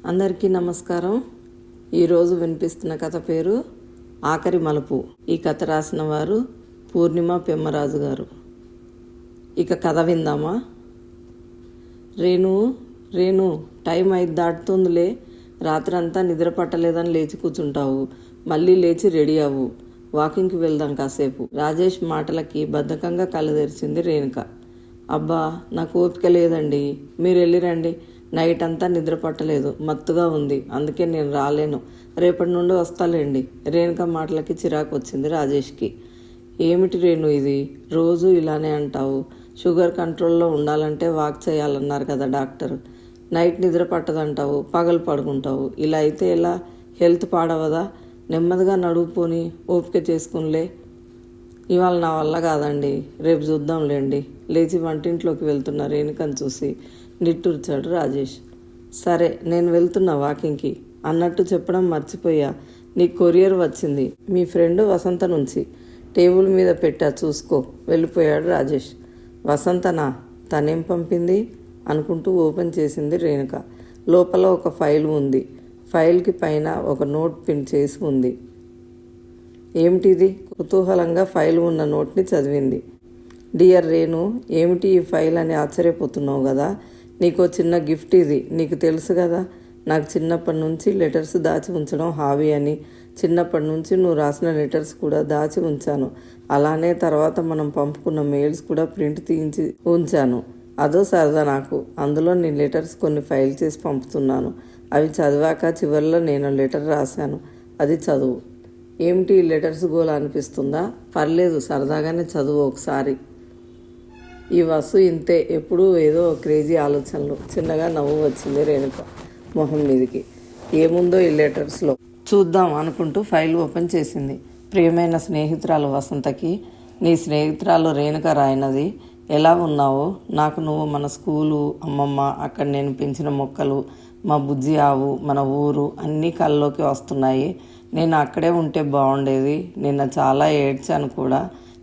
అందరికీ నమస్కారం. ఈరోజు వినిపిస్తున్న కథ పేరు ఆఖరి మలుపు. ఈ కథ రాసిన వారు పూర్ణిమ పెమ్మరాజు గారు. ఇక కథ విందామా? రేణు టైం 5 దాటుతుందిలే. రాత్రంతా నిద్ర పట్టలేదని లేచి కూర్చుంటావు. మళ్ళీ లేచి రెడీ అవ్వు, వాకింగ్కి వెళ్దాం కాసేపు. రాజేష్ మాటలకి బద్ధకంగా కళ్ళు తెరిచింది రేణుక. అబ్బా, నాకు ఓపిక లేదండి, మీరు వెళ్ళిరండి. నైట్ అంతా నిద్ర పట్టలేదు, మత్తుగా ఉంది, అందుకే నేను రాలేను. రేపటి నుండి వస్తాలేండి. రేణుక మాటలకి చిరాకు వచ్చింది రాజేష్కి. ఏమిటి రేణు ఇది? రోజు ఇలానే అంటావు. షుగర్ కంట్రోల్లో ఉండాలంటే వాక్ చేయాలన్నారు కదా డాక్టర్. నైట్ నిద్ర పట్టదంటావు, పగలు పడుకుంటావు. ఇలా అయితే ఎలా? హెల్త్ పాడవదా? నెమ్మదిగా నడుపుకొని ఓపిక చేసుకునిలే. ఇవాళ నా వల్ల కాదండి, రేపు చూద్దాంలేండి. లేచి వంటింట్లోకి వెళ్తున్న రేణుకను చూసి నిట్టూర్చాడు రాజేష్. సరే, నేను వెళ్తున్నా వాకింగ్కి. అన్నట్టు చెప్పడం మర్చిపోయా, నీ కొరియర్ వచ్చింది మీ ఫ్రెండ్ వసంత నుంచి. టేబుల్ మీద పెట్టా, చూసుకో. వెళ్ళిపోయాడు రాజేష్. వసంతనా? తనేం పంపింది అనుకుంటూ ఓపెన్ చేసింది రేణుక. లోపల ఒక ఫైల్ ఉంది. ఫైల్కి పైన ఒక నోట్ పిన్ చేసి ఉంది. ఏమిటిది? కుతూహలంగా ఫైల్ ఉన్న నోట్ని చదివింది. డియర్ రేణు, ఏమిటి ఈ ఫైల్ అని ఆశ్చర్యపోతున్నావు కదా. నీకు చిన్న గిఫ్ట్ ఇది. నీకు తెలుసు కదా, నాకు చిన్నప్పటి నుంచి లెటర్స్ దాచి ఉంచడం హాబీ అని. చిన్నప్పటి నుంచి నువ్వు రాసిన లెటర్స్ కూడా దాచి ఉంచాను. అలానే తర్వాత మనం పంపుకున్న మెయిల్స్ కూడా ప్రింట్ తీయించి ఉంచాను. అదో సరదా నాకు. అందులో నీ లెటర్స్ కొన్ని ఫైల్ చేసి పంపుతున్నాను. అవి చదివాక చివరిలో నేను లెటర్ రాశాను, అది చదువు. ఏమిటి ఈ లెటర్స్ గోల అనిపిస్తుందా? పర్లేదు, సరదాగానే చదువు ఒకసారి. ఈ వసు ఇంతే, ఎప్పుడూ ఏదో క్రేజీ ఆలోచనలు. చిన్నగా నవ్వు వచ్చింది రేణుక మొహం మీదకి. ఏముందో ఈ లెటర్స్లో చూద్దాం అనుకుంటూ ఫైల్ ఓపెన్ చేసింది. ప్రియమైన స్నేహితురాలు వసంతకి, నీ స్నేహితురాలు రేణుక రాయినది. ఎలా ఉన్నావో? నాకు నువ్వు, మన స్కూలు, అమ్మమ్మ, అక్కడ నేను పెంచిన మొక్కలు, మా బుజ్జి ఆవు, మన ఊరు అన్నీ కళ్ళలోకి వస్తున్నాయి. నేను అక్కడే ఉంటే బాగుండేది. నిన్న చాలా ఏడ్చాను కూడా.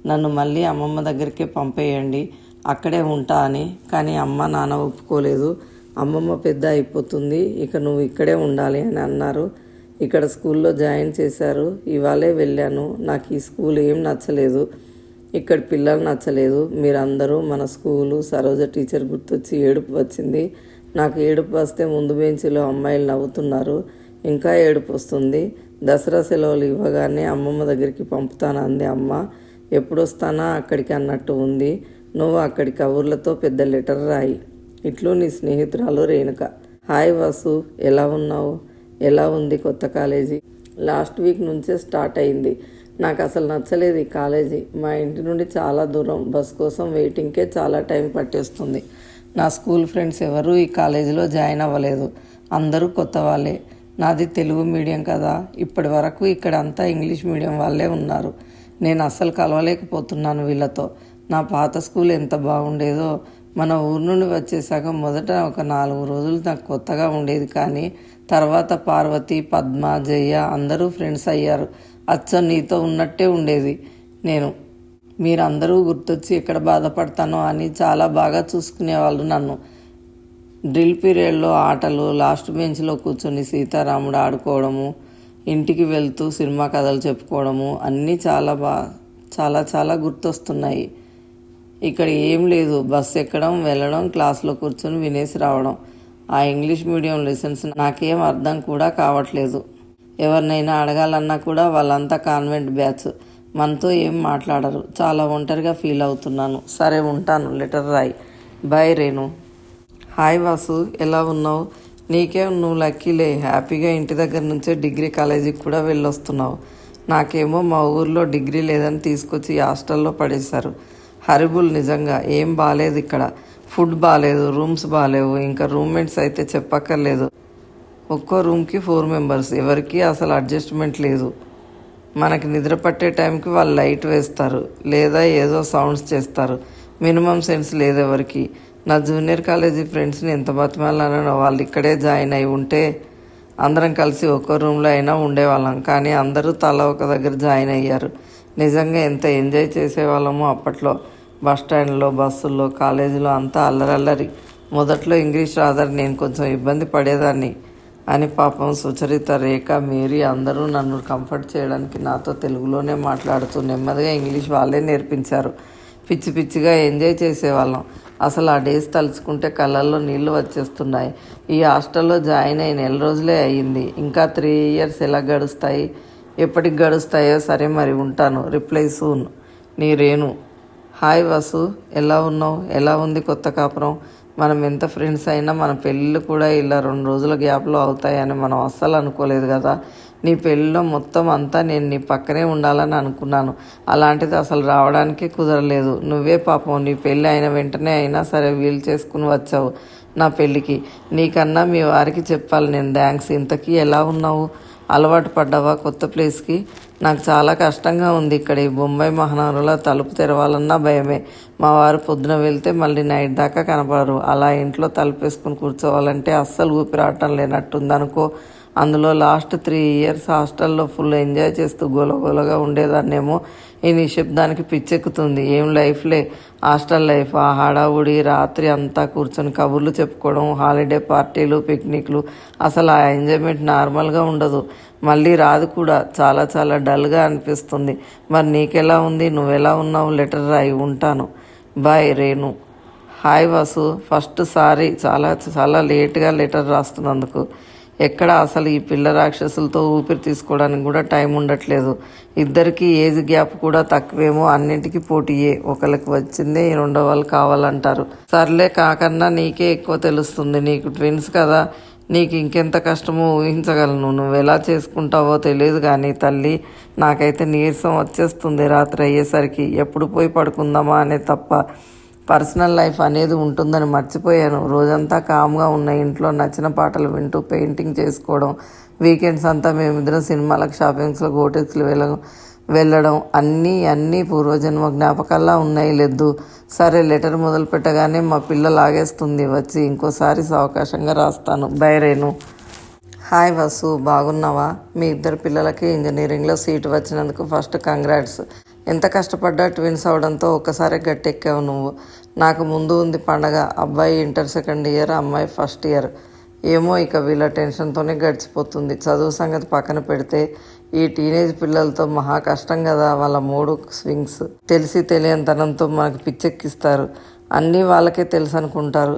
నన్ను మళ్ళీ అమ్మమ్మ దగ్గరికే పంపేయండి, అక్కడే ఉంటా అని. కానీ అమ్మ నాన్న ఒప్పుకోలేదు. అమ్మమ్మ పెద్ద అయిపోతుంది, ఇక నువ్వు ఇక్కడే ఉండాలి అని అన్నారు. ఇక్కడ స్కూల్లో జాయిన్ చేశారు. ఇవాళే వెళ్ళాను. నాకు ఈ స్కూల్ ఏం నచ్చలేదు, ఇక్కడ పిల్లలు నచ్చలేదు. మీరందరూ, మన స్కూలు, సరోజ టీచర్ గుర్తొచ్చి ఏడుపు వచ్చింది. నాకు ఏడుపు వస్తే ముందు బెంచిలో అమ్మాయిలు నవ్వుతున్నారు, ఇంకా ఏడుపు వస్తుంది. దసరా సెలవులు ఇవ్వగానే అమ్మమ్మ దగ్గరికి పంపుతాను అంది అమ్మ. ఎప్పుడొస్తానా అక్కడికి అన్నట్టు ఉంది. నువ్వు అక్కడి కబుర్లతో పెద్ద లెటర్ రాయి. ఇట్లు నీ స్నేహితురాలు రేణుక. హాయ్ వసు, ఎలా ఉన్నావు? ఎలా ఉంది కొత్త కాలేజీ? లాస్ట్ వీక్ నుంచే స్టార్ట్ అయింది. నాకు అసలు నచ్చలేదు ఈ కాలేజీ. మా ఇంటి నుండి చాలా దూరం. బస్ కోసం వెయిటింగ్కే చాలా టైం పట్టేస్తుంది. నా స్కూల్ ఫ్రెండ్స్ ఎవరూ ఈ కాలేజీలో జాయిన్ అవ్వలేదు. అందరూ కొత్త వాళ్ళే. నాది తెలుగు మీడియం కదా, ఇప్పటి వరకు ఇక్కడ అంతా ఇంగ్లీష్ మీడియం వాళ్ళే ఉన్నారు. నేను అస్సలు కలవలేకపోతున్నాను వీళ్ళతో. నా పాత స్కూల్ ఎంత బాగుండేదో. మన ఊరు నుండి వచ్చేసాక మొదట ఒక 4 రోజులు నాకు కొత్తగా ఉండేది, కానీ తర్వాత పార్వతి, పద్మ, జయ అందరూ ఫ్రెండ్స్ అయ్యారు. అచ్చం నీతో ఉన్నట్టే ఉండేది నేను. మీరందరూ గుర్తొచ్చి ఎక్కడ బాధపడతానో అని చాలా బాగా చూసుకునేవాళ్ళు నన్ను. డ్రిల్ పీరియడ్లో ఆటలు, లాస్ట్ బెంచ్లో కూర్చొని సీతారాముడు ఆడుకోవడము, ఇంటికి వెళ్తూ సినిమా కథలు చెప్పుకోవడము అన్నీ చాలా చాలా గుర్తొస్తున్నాయి. ఇక్కడ ఏం లేదు, బస్సు ఎక్కడం, వెళ్ళడం, క్లాస్లో కూర్చొని వినేసి రావడం. ఆ ఇంగ్లీష్ మీడియం లెసన్స్ నాకేం అర్థం కూడా కావట్లేదు. ఎవరినైనా అడగాలన్నా కూడా వాళ్ళంతా కాన్వెంట్ బ్యాచ్, మనతో ఏం మాట్లాడరు. చాలా ఒంటరిగా ఫీల్ అవుతున్నాను. సరే ఉంటాను, లెటర్ రాయి. బాయ్ రేణు. హాయ్ వాసు, ఎలా ఉన్నావు? నీకేం, నువ్వు లక్కీలే. హ్యాపీగా ఇంటి దగ్గర నుంచే డిగ్రీ కాలేజీకి కూడా వెళ్ళొస్తున్నావు. నాకేమో మా ఊర్లో డిగ్రీ లేదని తీసుకొచ్చి హాస్టల్లో పడేశారు. హరిబుల్, నిజంగా ఏం బాగాలేదు ఇక్కడ. ఫుడ్ బాగాలేదు, రూమ్స్ బాగాలేవు, ఇంకా రూమ్మేట్స్ అయితే చెప్పక్కర్లేదు. ఒక్కో రూమ్కి 4 మెంబర్స్. ఎవరికి అసలు అడ్జస్ట్మెంట్ లేదు. మనకి నిద్ర పట్టే టైంకి వాళ్ళు లైట్ వేస్తారు, లేదా ఏదో సౌండ్స్ చేస్తారు. మినిమం సెన్స్ లేదు ఎవరికి. నా జూనియర్ కాలేజీ ఫ్రెండ్స్ని ఎంత బతిమాలనో, వాళ్ళు ఇక్కడే జాయిన్ అయి ఉంటే అందరం కలిసి ఒక్కో రూమ్లో అయినా ఉండేవాళ్ళం. కానీ అందరూ తల ఒక దగ్గర జాయిన్ అయ్యారు. నిజంగా ఎంత ఎంజాయ్ చేసేవాళ్ళమో అప్పట్లో. బస్ స్టాండ్లో, బస్సుల్లో, కాలేజీలో అంతా అల్లరల్లరి. మొదట్లో ఇంగ్లీష్ రాదని నేను కొంచెం ఇబ్బంది పడేదాన్ని. అని పాపం సుచరిత, రేఖ, మేరీ అందరూ నన్ను కంఫర్ట్ చేయడానికి నాతో తెలుగులోనే మాట్లాడుతూ నెమ్మదిగా ఇంగ్లీష్ వాళ్ళే నేర్పించారు. పిచ్చి పిచ్చిగా ఎంజాయ్ చేసేవాళ్ళం. అసలు ఆ డేస్ తలుచుకుంటే కళ్ళల్లో నీళ్లు వచ్చేస్తున్నాయి. ఈ హాస్టల్లో జాయిన్ అయి నెల రోజులే అయ్యింది. ఇంకా 3 years ఎలా గడుస్తాయి? ఎప్పటికి గడుస్తాయో. సరే మరి ఉంటాను. Reply soon. నీ రేణు. హాయ్ వసు, ఎలా ఉన్నావు? ఎలా ఉంది కొత్త కాపురం? మనం ఎంత ఫ్రెండ్స్ అయినా మన పెళ్ళిళ్ళు కూడా ఇలా 2 రోజుల గ్యాప్లో అవుతాయని మనం అస్సలు అనుకోలేదు కదా. నీ పెళ్ళిలో మొత్తం అంతా నేను నీ పక్కనే ఉండాలని అనుకున్నాను. అలాంటిది అసలు రావడానికే కుదరలేదు. నువ్వే పాపం నీ పెళ్ళి అయిన వెంటనే అయినా సరే వీలు చేసుకుని వచ్చావు నా పెళ్ళికి. నీకన్నా మీ వారికి చెప్పాలి నేను థ్యాంక్స్. ఇంతకీ ఎలా ఉన్నావు? అలవాటు పడ్డావా కొత్త ప్లేస్కి? నాకు చాలా కష్టంగా ఉంది ఇక్కడ. ఈ బొంబాయి మహానగరంలో తలుపు తెరవాలన్నా భయమే. మా వారు పొద్దున వెళ్తే మళ్ళీ నైట్ దాకా కనపడరు. అలా ఇంట్లో తలుపు వేసుకుని కూర్చోవాలంటే అస్సలు ఊపిరాటం లేనట్టుందనుకో. అందులో లాస్ట్ 3 years హాస్టల్లో ఫుల్ ఎంజాయ్ చేస్తూ గోలగోలగా ఉండేదాన్నేమో. ఈ నిశ్శబ్దానికి పిచ్చెక్కుతుంది. ఏం లైఫ్లే హాస్టల్ లైఫ్. ఆ హడావుడి, రాత్రి అంతా కూర్చొని కబుర్లు చెప్పుకోవడం, హాలిడే పార్టీలు, పిక్నిక్లు. అసలు ఆ ఎంజాయ్మెంట్ నార్మల్గా ఉండదు. మళ్ళీ రాదు కూడా. చాలా చాలా డల్గా అనిపిస్తుంది. మరి నీకెలా ఉంది? నువ్వెలా ఉన్నావు? లెటర్ రాయి. ఉంటాను. Bye Renu. Hi Vasu. First sorry చాలా చాలా లేట్గా లెటర్ రాస్తున్నందుకు. ఎక్కడ అసలు ఈ పిల్ల రాక్షసులతో ఊపిరి తీసుకోవడానికి కూడా టైం ఉండట్లేదు. ఇద్దరికి ఏజ్ గ్యాప్ కూడా తక్కువేమో. అన్నింటికి పోటీయే. ఒకరికి వచ్చిందే రెండో వాళ్ళు కావాలంటారు. సర్లే, కాకన్నా నీకే ఎక్కువ తెలుస్తుంది. నీకు ట్విన్స్ కదా. నీకు ఇంకెంత కష్టమో ఊహించగలను. నువ్వు ఎలా చేసుకుంటావో తెలియదు కానీ తల్లి, నాకైతే నీరసం వచ్చేస్తుంది రాత్రి అయ్యేసరికి. ఎప్పుడు పోయి పడుకుందామా అనే తప్ప పర్సనల్ లైఫ్ అనేది ఉంటుందని మర్చిపోయాను. రోజంతా కామ్గా ఉన్న ఇంట్లో నచ్చిన పాటలు వింటూ పెయింటింగ్ చేసుకోవడం, వీకెండ్స్ అంతా మేమిద్దరం సినిమాలకు, షాపింగ్స్లకు, హోటల్స్కి వెళ్ళడం అన్నీ పూర్వజన్మ జ్ఞాపకాల్లా ఉన్నాయి. లేదు సరే, లెటర్ మొదలు పెట్టగానే మా పిల్ల లాగేస్తుంది వచ్చి. ఇంకోసారి అవకాశంగా రాస్తాను. బై రేణు. హాయ్ వసు, బాగున్నావా? మీ ఇద్దరు పిల్లలకి ఇంజనీరింగ్లో సీటు వచ్చినందుకు ఫస్ట్ కంగ్రాట్స్. ఎంత కష్టపడ్డా ట్విన్స్ అవడంతో ఒక్కసారి గట్టెక్కావు నువ్వు. నాకు ముందు ఉంది పండగ. అబ్బాయి ఇంటర్ 2nd year, అమ్మాయి 1st year. ఏమో ఇక వీళ్ళ టెన్షన్తోనే గడిచిపోతుంది. చదువు సంగతి పక్కన పెడితే ఈ టీనేజ్ పిల్లలతో మహా కష్టం కదా. వాళ్ళ మూడు స్వింగ్స్. తెలిసి తెలియనితనంతో మనకు పిచ్చెక్కిస్తారు. అన్నీ వాళ్ళకే తెలుసు అనుకుంటారు.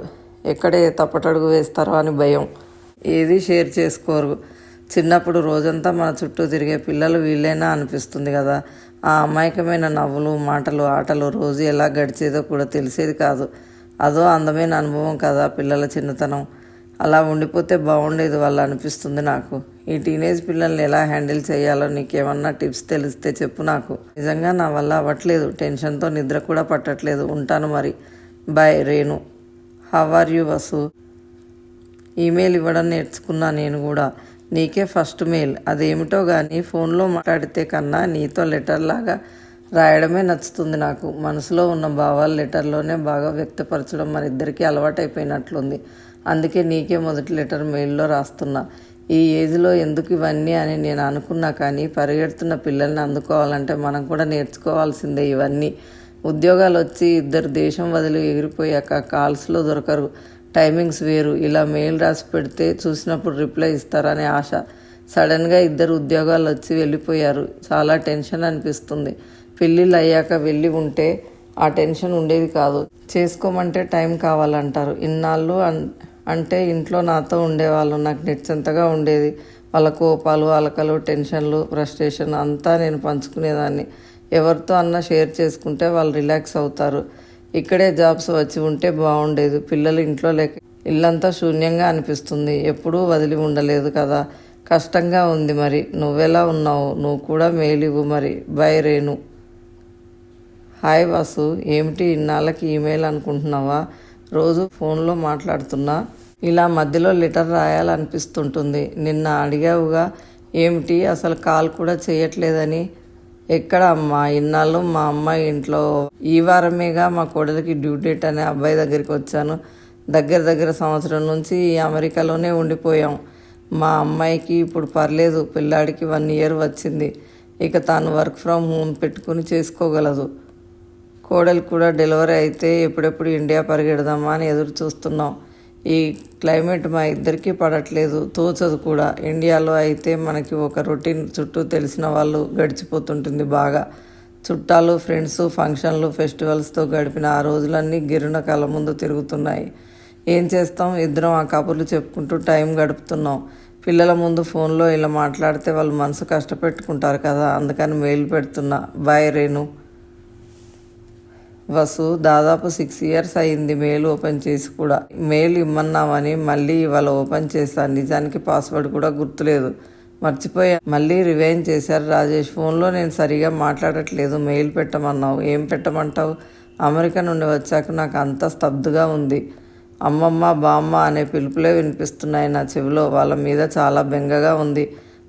ఎక్కడే తప్పటడుగు వేస్తారో అని భయం. ఏది షేర్ చేసుకోరు. చిన్నప్పుడు రోజంతా మన చుట్టూ తిరిగే పిల్లలు వీళ్ళైనా అనిపిస్తుంది కదా. ఆ అమాయకమైన నవ్వులు, మాటలు, ఆటలు రోజు ఎలా గడిచేదో కూడా తెలిసేది కాదు. అదో అందమైన అనుభవం కదా పిల్లల చిన్నతనం. అలా ఉండిపోతే బాగుండేది వాళ్ళు అనిపిస్తుంది నాకు. ఈ టీనేజ్ పిల్లల్ని ఎలా హ్యాండిల్ చేయాలో నీకేమన్నా టిప్స్ తెలిస్తే చెప్పు నాకు. నిజంగా నా వల్ల అవ్వట్లేదు. టెన్షన్తో నిద్ర కూడా పట్టట్లేదు. ఉంటాను మరి. Bye Renu. How are you Vasu? Email ఇవ్వడం నేర్చుకున్నా నేను కూడా. నీకే ఫస్ట్ మెయిల్. అదేమిటో కానీ ఫోన్లో మాట్లాడితే కన్నా నీతో లెటర్ లాగా రాయడమే నచ్చుతుంది నాకు. మనసులో ఉన్న భావాలు లెటర్లోనే బాగా వ్యక్తపరచడం మన ఇద్దరికీ అలవాటైపోయినట్లుంది. అందుకే నీకే మొదటి లెటర్ మెయిల్లో రాస్తున్నా. ఈ ఏజ్లో ఎందుకు ఇవన్నీ అని నేను అనుకున్నా కానీ పరిగెడుతున్న పిల్లల్ని అందుకోవాలంటే మనం కూడా నేర్చుకోవాల్సిందే ఇవన్నీ. ఉద్యోగాలు వచ్చి ఇద్దరు దేశం వదిలి ఎగిరిపోయాక కాల్స్లో దొరకరు. టైమింగ్స్ వేరు. ఇలా మెయిల్ రాసి పెడితే చూసినప్పుడు రిప్లై ఇస్తారనే ఆశ. సడన్గా ఇద్దరు ఉద్యోగాలు వచ్చి వెళ్ళిపోయారు. చాలా టెన్షన్ అనిపిస్తుంది. పెళ్ళిళ్ళు అయ్యాక వెళ్ళి ఉంటే ఆ టెన్షన్ ఉండేది కాదు. చేసుకోమంటే టైం కావాలంటారు. ఇన్నాళ్ళు అంటే ఇంట్లో నాతో ఉండేవాళ్ళు. నాకు నిశ్చింతగా ఉండేది. వాళ్ళ కోపాలు, అలకలు, టెన్షన్లు, ఫ్రస్ట్రేషన్ అంతా నేను పంచుకునేదాన్ని. ఎవరితో అన్నా షేర్ చేసుకుంటే వాళ్ళు రిలాక్స్ అవుతారు. ఇక్కడే జాబ్స్ వచ్చి ఉంటే బాగుండేది. పిల్లలు ఇంట్లో లేక ఇల్లంతా శూన్యంగా అనిపిస్తుంది. ఎప్పుడూ వదిలి ఉండలేదు కదా. కష్టంగా ఉంది. మరి నువ్వెలా ఉన్నావు? నువ్వు కూడా మెయిల్ ఇవ్వు మరి. బై రేణు. హాయ్ వాసు. ఏమిటి ఇన్నాళ్ళకి ఈమెయిల్ అనుకుంటున్నావా? రోజు ఫోన్లో మాట్లాడుతున్నా ఇలా మధ్యలో లెటర్ రాయాలనిపిస్తుంటుంది. నిన్న అడిగావుగా ఏమిటి అసలు కాల్ కూడా చేయట్లేదని. ఎక్కడ అమ్మా, ఇన్నాళ్ళు మా అమ్మాయి ఇంట్లో. ఈ వారమేగా మా కోడలికి డ్యూ డేట్ అనే అబ్బాయి దగ్గరికి వచ్చాను. దగ్గర సంవత్సరం నుంచి అమెరికాలోనే ఉండిపోయాం. మా అమ్మాయికి ఇప్పుడు పర్లేదు. పిల్లాడికి 1 year వచ్చింది. ఇక తాను వర్క్ ఫ్రమ్ హోమ్ పెట్టుకుని చేసుకోగలదు. కోడలు కూడా డెలివరీ అయితే ఎప్పుడెప్పుడు ఇండియా పరిగెడదామా అని ఎదురు చూస్తున్నాం. ఈ క్లైమేట్ మా ఇద్దరికీ పడట్లేదు, తోచదు కూడా. ఇండియాలో అయితే మనకి ఒక రొటీన్ చుట్టూ తెలిసిన వాళ్ళు గడిచిపోతుంటుంది బాగా. చుట్టాలు, ఫ్రెండ్స్, ఫంక్షన్లు, ఫెస్టివల్స్తో గడిపిన ఆ రోజులన్నీ గిరున కళ్ళ ముందు తిరుగుతున్నాయి. ఏం చేస్తాం, ఇద్దరం ఆ కబుర్లు చెప్పుకుంటూ టైం గడుపుతున్నాం. పిల్లల ముందు ఫోన్లో ఇలా మాట్లాడితే వాళ్ళు మనసు కష్టపెట్టుకుంటారు కదా, అందుకని మెయిల్ పెడుతున్నా. బాయ్ రేణు. వసు, దాదాపు 6 years అయింది మెయిల్ ఓపెన్ చేసి కూడా. మెయిల్ ఇమ్మన్నామని మళ్ళీ ఇవాళ ఓపెన్ చేశాను. నిజానికి పాస్వర్డ్ కూడా గుర్తులేదు, మర్చిపోయా. మళ్ళీ రివైండ్ చేశారు రాజేష్. ఫోన్లో నేను సరిగా మాట్లాడట్లేదు, మెయిల్ పెట్టమన్నావు. ఏం పెట్టమంటావు? అమెరికా నుండి వచ్చాక నాకు అంతా స్తబ్దుగా ఉంది. అమ్మమ్మ, బామ్మ అనే పిలుపులే వినిపిస్తున్నాయి నా చెవిలో. వాళ్ళ మీద చాలా బెంగగా ఉంది.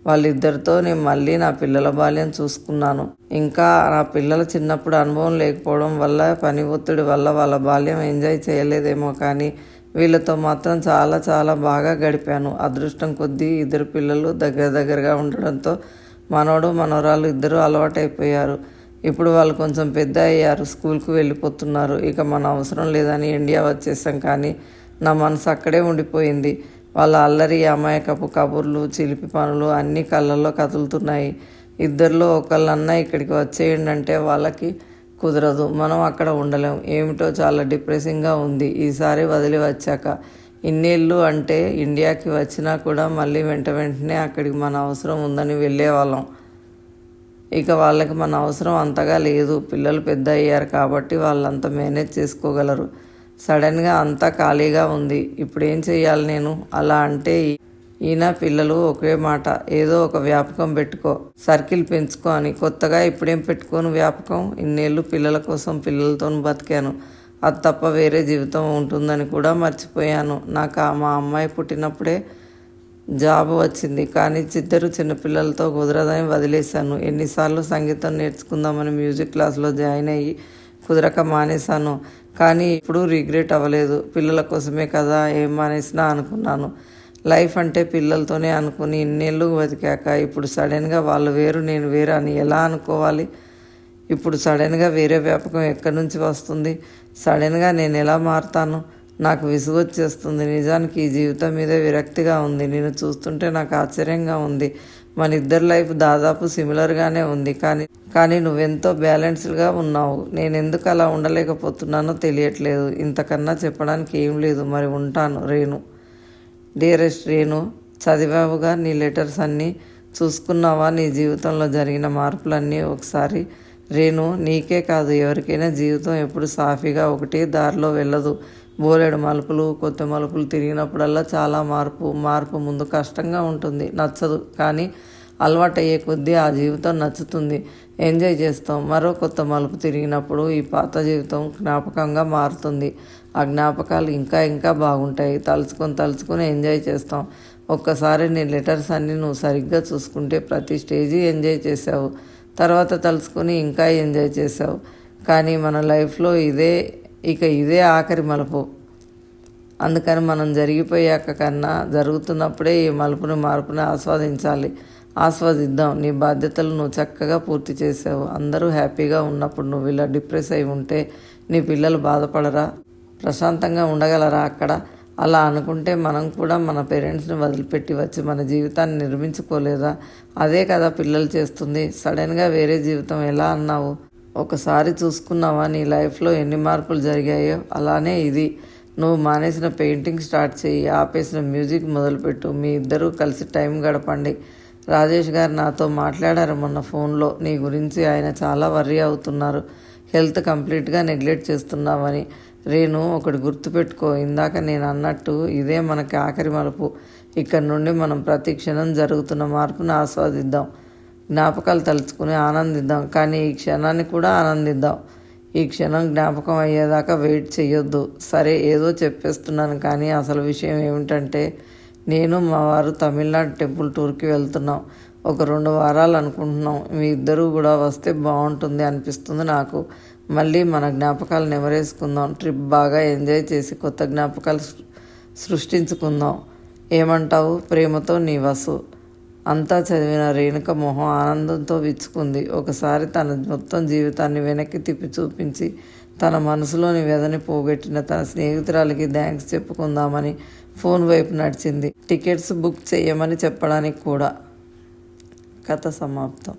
వాళ్ళిద్దరితో నేను మళ్ళీ నా పిల్లల బాల్యం చూసుకున్నాను. ఇంకా నా పిల్లల చిన్నప్పుడు అనుభవం లేకపోవడం వల్ల, పని ఒత్తిడి వల్ల వాళ్ళ బాల్యం ఎంజాయ్ చేయలేదేమో, కానీ వీళ్ళతో మాత్రం చాలా చాలా బాగా గడిపాను. అదృష్టం కొద్దీ 2 పిల్లలు దగ్గరగా ఉండడంతో మనవడు, మనవరాలు ఇద్దరు అలవాటైపోయారు. ఇప్పుడు వాళ్ళు కొంచెం పెద్ద అయ్యారు, స్కూల్కి వెళ్ళిపోతున్నారు. ఇక మన అవసరం లేదని ఇండియా వచ్చేసాం, కానీ నా మనసు అక్కడే ఉండిపోయింది. వాళ్ళ అల్లరి, అమాయకపు కబుర్లు, చిలిపి పనులు అన్నీ కళ్ళల్లో కదులుతున్నాయి. ఇద్దరిలో ఒకళ్ళన్నా ఇక్కడికి వచ్చేయండి అంటే వాళ్ళకి కుదరదు. మనం అక్కడ ఉండలేం. ఏమిటో చాలా డిప్రెసింగ్గా ఉంది ఈసారి వదిలి వచ్చాక. ఇన్నేళ్ళు అంటే ఇండియాకి వచ్చినా కూడా మళ్ళీ వెంటనే అక్కడికి మన అవసరం ఉందని వెళ్ళేవాళ్ళం. ఇక వాళ్ళకి మన అవసరం అంతగా లేదు. పిల్లలు పెద్ద అయ్యారు కాబట్టి వాళ్ళంతా మేనేజ్ చేసుకోగలరు. సడన్గా అంతా ఖాళీగా ఉంది. ఇప్పుడు ఏం చెయ్యాలి నేను? అలా అంటే ఈయన పిల్లలు ఒకే మాట, ఏదో ఒక వ్యాపకం పెట్టుకో, సర్కిల్ పెంచుకో అని. కొత్తగా ఇప్పుడేం పెట్టుకోను వ్యాపకం? ఇన్నేళ్ళు పిల్లల కోసం పిల్లలతో బతికాను. అది తప్ప వేరే జీవితం ఉంటుందని కూడా మర్చిపోయాను. నాకు మా అమ్మాయి పుట్టినప్పుడే జాబ్ వచ్చింది, కానీ 2 చిన్నపిల్లలతో కుదరదని వదిలేశాను. ఎన్నిసార్లు సంగీతం నేర్చుకుందామని మ్యూజిక్ క్లాస్లో జాయిన్ అయ్యి కుదరక మానేశాను, కానీ ఇప్పుడు రిగ్రెట్ అవ్వలేదు. పిల్లల కోసమే కదా ఏం మానేసినా అనుకున్నాను. లైఫ్ అంటే పిల్లలతోనే అనుకుని ఇన్నేళ్ళు బతికాక ఇప్పుడు సడన్గా వాళ్ళు వేరు నేను వేరు అని ఎలా అనుకోవాలి? ఇప్పుడు సడన్గా వేరే వ్యాపకం ఎక్కడి నుంచి వస్తుంది? సడన్గా నేను ఎలా మారుతాను? నాకు విసుగొచ్చేస్తుంది. నిజానికి ఈ జీవితం మీదే విరక్తిగా ఉంది. నేను చూస్తుంటే నాకు ఆశ్చర్యంగా ఉంది. మన ఇద్దరి లైఫ్ దాదాపు సిమిలర్గానే ఉంది, కానీ నువ్వెంతో బ్యాలెన్స్డ్గా ఉన్నావు. నేను ఎందుకు అలా ఉండలేకపోతున్నానో తెలియట్లేదు. ఇంతకన్నా చెప్పడానికి ఏం లేదు. మరి ఉంటాను. రేణు. డియరెస్ట్ రేణు, చదివావుగా నీ లెటర్స్ అన్నీ, చూసుకున్నావా నీ జీవితంలో జరిగిన మార్పులన్నీ ఒకసారి? రేణు, నీకే కాదు ఎవరికైనా జీవితం ఎప్పుడు సాఫీగా ఒకటే దారిలో వెళ్ళదు. బోలెడు మలుపులు, కొత్త మలుపులు తిరిగినప్పుడల్లా చాలా మార్పు ముందు కష్టంగా ఉంటుంది, నచ్చదు. కానీ అలవాటయ్యే కొద్దీ ఆ జీవితం నచ్చుతుంది, ఎంజాయ్ చేస్తాం. మరో కొత్త మలుపు తిరిగినప్పుడు ఈ పాత జీవితం జ్ఞాపకంగా మారుతుంది. ఆ జ్ఞాపకాలు ఇంకా బాగుంటాయి. తలుచుకొని ఎంజాయ్ చేస్తాం. ఒక్కసారి నీ లెటర్స్ అన్నీ నువ్వు సరిగ్గా చూసుకుంటే ప్రతి స్టేజీ ఎంజాయ్ చేసావు. తర్వాత తలుచుకొని ఇంకా ఎంజాయ్ చేసావు. కానీ మన లైఫ్లో ఇదే ఆఖరి మలుపు. అందుకని మనం జరిగిపోయాక కన్నా జరుగుతున్నప్పుడే ఈ మార్పుని ఆస్వాదిద్దాం. నీ బాధ్యతలు నువ్వు చక్కగా పూర్తి చేసావు. అందరూ హ్యాపీగా ఉన్నప్పుడు నువ్వు ఇలా డిప్రెస్ అయి ఉంటే నీ పిల్లలు బాధపడరా? ప్రశాంతంగా ఉండగలరా అక్కడ? అలా అనుకుంటే మనం కూడా మన పేరెంట్స్ని వదిలిపెట్టి వచ్చి మన జీవితాన్ని నిర్మించుకోలేదా? అదే కదా పిల్లలు చేస్తుంది. సడన్గా వేరే జీవితం ఎలా అన్నావు? ఒకసారి చూసుకున్నావా నీ లైఫ్లో ఎన్ని మార్పులు జరిగాయో? అలానే ఇది. నువ్వు మానేసిన పెయింటింగ్ స్టార్ట్ చేయి, ఆపేసిన మ్యూజిక్ మొదలుపెట్టు. మీ ఇద్దరూ కలిసి టైం గడపండి. రాజేష్ గారు నాతో మాట్లాడారు మొన్న ఫోన్లో. నీ గురించి ఆయన చాలా వర్రీ అవుతున్నారు. హెల్త్ కంప్లీట్గా నెగ్లెక్ట్ చేస్తున్నావని. రేణు, ఒకటి గుర్తుపెట్టుకో, ఇందాక నేను అన్నట్టు ఇదే మనకి ఆఖరి మలుపు. ఇక్కడ నుండి మనం ప్రతి క్షణం జరుగుతున్న మార్పును ఆస్వాదిద్దాం. జ్ఞాపకాలు తలుచుకుని ఆనందిద్దాం, కానీ ఈ క్షణాన్ని కూడా ఆనందిద్దాం. ఈ క్షణం జ్ఞాపకం అయ్యేదాకా వెయిట్ చెయ్యొద్దు. సరే, ఏదో చెప్పేస్తున్నాను, కానీ అసలు విషయం ఏమిటంటే నేను మా వారు తమిళనాడు టెంపుల్ టూర్కి వెళ్తున్నాం. ఒక 2 వారాలు అనుకుంటున్నాం. మీ ఇద్దరూ కూడా వస్తే బాగుంటుంది అనిపిస్తుంది నాకు. మళ్ళీ మన జ్ఞాపకాలు నెమరేసుకుందాం. ట్రిప్ బాగా ఎంజాయ్ చేసి కొత్త జ్ఞాపకాలు సృష్టించుకుందాం. ఏమంటావు? ప్రేమతో నీ వసు. అంతా చదివిన రేణుక మొహం ఆనందంతో విచ్చుకుంది. ఒకసారి తన మొత్తం జీవితాన్ని వెనక్కి తిప్పి చూపించి తన మనసులోని వ్యధని పోగొట్టిన తన స్నేహితురాలికి థ్యాంక్స్ చెప్పుకుందామని ఫోన్ వైపు నడిచింది. టికెట్స్ బుక్ చేయమని చెప్పడానికి కూడా. కథ సమాప్తం.